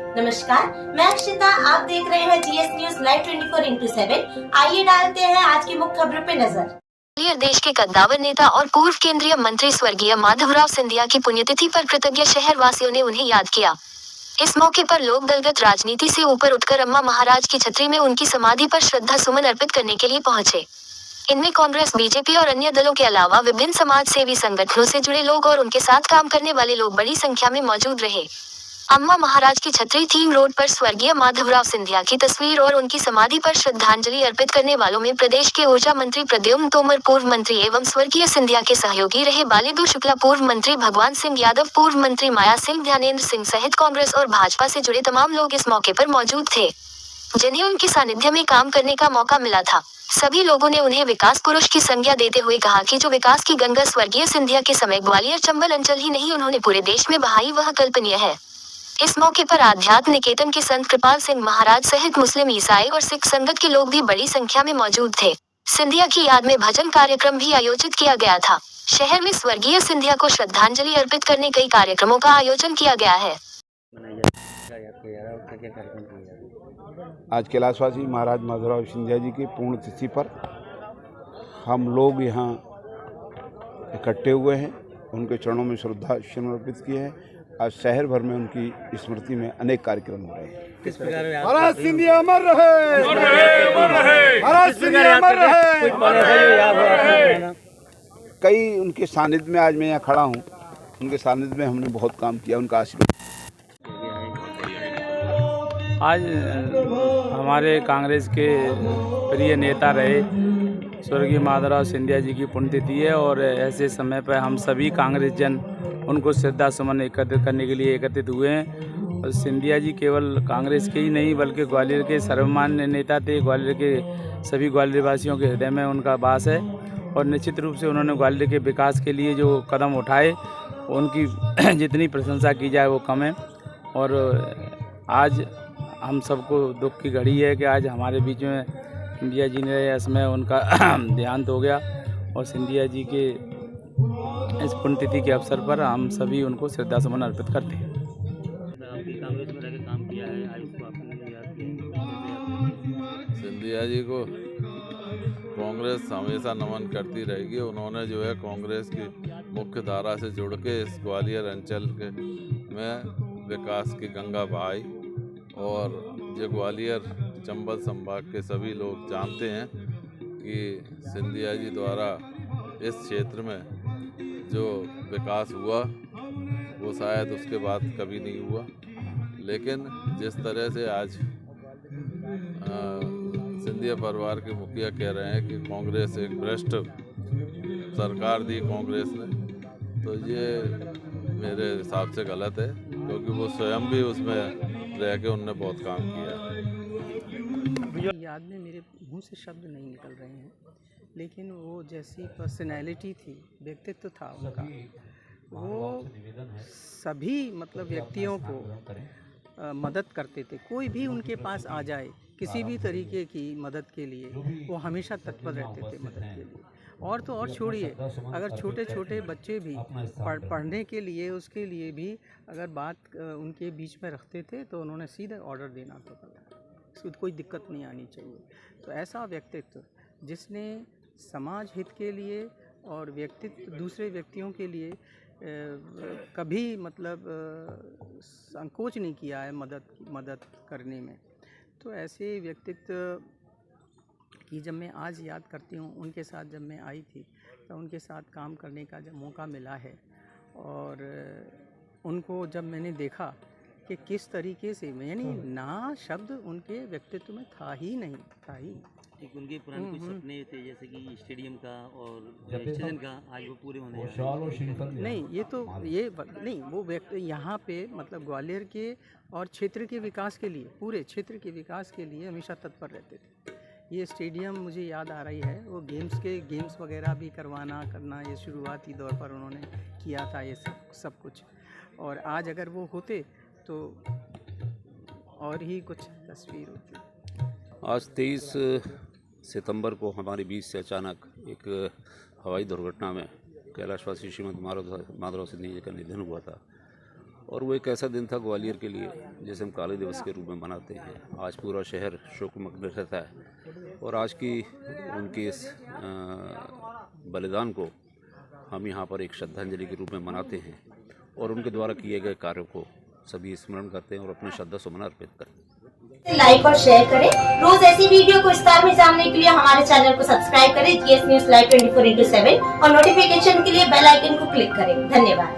नमस्कार, मैं अक्षिता। आप देख रहे हैं जीएस न्यूज लाइव 24/7। आइए डालते हैं आज की मुख्य खबरों पे नजर। ग्वालियर देश के कद्दावर नेता और पूर्व केंद्रीय मंत्री स्वर्गीय माधवराव सिंधिया की पुण्यतिथि पर कृतज्ञ शहर वासियों ने उन्हें याद किया। इस मौके पर लोग दलगत राजनीति से ऊपर उठकर अम्मा महाराज की छतरी में उनकी समाधि पर श्रद्धा सुमन अर्पित करने के लिए पहुंचे। इनमें कांग्रेस, बीजेपी और अन्य दलों के अलावा विभिन्न समाज सेवी संगठनों से जुड़े लोग और उनके साथ काम करने वाले लोग बड़ी संख्या में मौजूद रहे। अम्मा महाराज की छतरी थीम रोड पर स्वर्गीय माधवराव सिंधिया की तस्वीर और उनकी समाधि पर श्रद्धांजलि अर्पित करने वालों में प्रदेश के ऊर्जा मंत्री प्रद्युम्न तोमर, पूर्व मंत्री एवं स्वर्गीय सिंधिया के सहयोगी रहे बालेदु शुक्ला, पूर्व मंत्री भगवान सिंह यादव, पूर्व मंत्री माया सिंह, ध्यानेंद्र सिंह सहित कांग्रेस और भाजपा से जुड़े तमाम लोग इस मौके पर मौजूद थे, जिन्हें उनके सानिध्य में काम करने का मौका मिला था। सभी लोगों ने उन्हें विकास पुरुष की संज्ञा देते हुए कहा कि जो विकास की गंगा स्वर्गीय सिंधिया के समय ग्वालियर चंबल अंचल ही नहीं उन्होंने पूरे देश में बहाई वह कल्पनीय है। इस मौके पर आध्यात्म निकेतन के संत कृपाल सिंह महाराज सहित मुस्लिम, ईसाई और सिख संगत के लोग भी बड़ी संख्या में मौजूद थे। सिंधिया की याद में भजन कार्यक्रम भी आयोजित किया गया था। शहर में स्वर्गीय सिंधिया को श्रद्धांजलि अर्पित करने कई कार्यक्रमों का आयोजन किया गया है। आज कैलाशवासी महाराज माधवराव सिंधिया जी की पुण्यतिथि पर हम लोग यहाँ इकट्ठे हुए हैं, उनके चरणों में श्रद्धा सुमन अर्पित किए हैं। आज शहर भर में उनकी स्मृति में अनेक कार्यक्रम हो रहे हैं। किस प्रकार महाराज सिंधिया अमर रहे, महाराज सिंधिया अमर रहे। कई उनके सानिध्य में आज मैं यहाँ खड़ा हूँ, उनके सानिध्य में हमने बहुत काम किया, उनका आशीर्वाद। आज हमारे कांग्रेस के प्रिय नेता रहे स्वर्गीय माधवराव सिंधिया जी की पुण्यतिथि है और ऐसे समय पर हम सभी कांग्रेस जन उनको श्रद्धा सुमन एकत्रित करने के लिए एकत्रित हुए हैं। और सिंधिया जी केवल कांग्रेस के ही नहीं बल्कि ग्वालियर के सर्वमान्य नेता थे। ग्वालियर के सभी ग्वालियर वासियों के हृदय में उनका वास है और निश्चित रूप से उन्होंने ग्वालियर के विकास के लिए जो कदम उठाए उनकी जितनी प्रशंसा की जाए वो कम है। और आज हम सबको दुख की घड़ी है कि आज हमारे बीच में सिंधिया जी ने इसमें उनका देहांत हो गया और सिंधिया जी के इस पुण्यतिथि के अवसर पर हम सभी उनको श्रद्धा सुमन अर्पित करते हैं। कांग्रेस में रहकर काम किया है, आज उसको आपने याद किया। सिंधिया जी को कांग्रेस हमेशा नमन करती रहेगी। उन्होंने जो है कांग्रेस की मुख्य धारा से जुड़ के इस ग्वालियर अंचल के में विकास की गंगा बहाई और जो ग्वालियर चंबल संभाग के सभी लोग जानते हैं कि सिंधिया जी द्वारा इस क्षेत्र में जो विकास हुआ वो शायद उसके बाद कभी नहीं हुआ। लेकिन जिस तरह से आज सिंधिया परिवार के मुखिया कह रहे हैं कि कांग्रेस एक भ्रष्ट सरकार दी कांग्रेस ने, तो ये मेरे हिसाब से गलत है, क्योंकि वो स्वयं भी उसमें रह के उनने बहुत काम किया है। याद में मेरे मुंह से शब्द नहीं निकल रहे हैं, लेकिन वो जैसी पर्सनैलिटी थी, व्यक्तित्व था उनका, वो सभी मतलब व्यक्तियों को मदद करते थे। कोई भी उनके पास आ जाए किसी भी तरीके की मदद के लिए वो हमेशा तत्पर रहते थे मदद के लिए। और तो और छोड़िए, अगर छोटे छोटे बच्चे भी पढ़ने के लिए उसके लिए भी अगर बात उनके बीच में रखते थे तो उन्होंने सीधा ऑर्डर देना होता था, इसको कोई दिक्कत नहीं आनी चाहिए। तो ऐसा व्यक्तित्व जिसने समाज हित के लिए और व्यक्तित्व दूसरे व्यक्तियों के लिए कभी मतलब संकोच नहीं किया है मदद करने में। तो ऐसे व्यक्तित्व की जब मैं आज याद करती हूँ, उनके साथ जब मैं आई थी तो उनके साथ काम करने का जब मौका मिला है और उनको जब मैंने देखा कि किस तरीके से, यानी ना शब्द उनके व्यक्तित्व में था ही नहीं, था ही। एक उनके पुराने कुछ सपने थे जैसे कि स्टेडियम का और स्टेशन का, आज वो पूरे होने हैं। नहीं, ये तो ये नहीं, वो व्यक्ति यहाँ पे मतलब ग्वालियर के और क्षेत्र के विकास के लिए, पूरे क्षेत्र के विकास के लिए हमेशा तत्पर रहते थे। ये स्टेडियम मुझे याद आ रही है, वो गेम्स वगैरह भी करना ये शुरुआती दौर पर उन्होंने किया था ये सब कुछ। और आज अगर वो होते तो और ही कुछ तस्वीर होती। आज 23 सितंबर को हमारे बीच से अचानक एक हवाई दुर्घटना में कैलाशवासी श्रीमद माधवराव सिंधिया जी का निधन हुआ था और वो एक ऐसा दिन था ग्वालियर के लिए जैसे हम काले दिवस के रूप में मनाते हैं। आज पूरा शहर शोकमग्न रहता है और आज की उनके इस बलिदान को हम यहाँ पर एक श्रद्धांजलि के रूप में मनाते हैं और उनके द्वारा किए गए कार्यों को सभी स्मरण करते हैं और अपने श्रद्धा सुमन अर्पित करते हैं। लाइक और शेयर करें। रोज ऐसी वीडियो को विस्तार में जानने के लिए हमारे चैनल को सब्सक्राइब करें जीएस न्यूज लाइव 24/7 और नोटिफिकेशन के लिए बेल आइकन को क्लिक करें। धन्यवाद।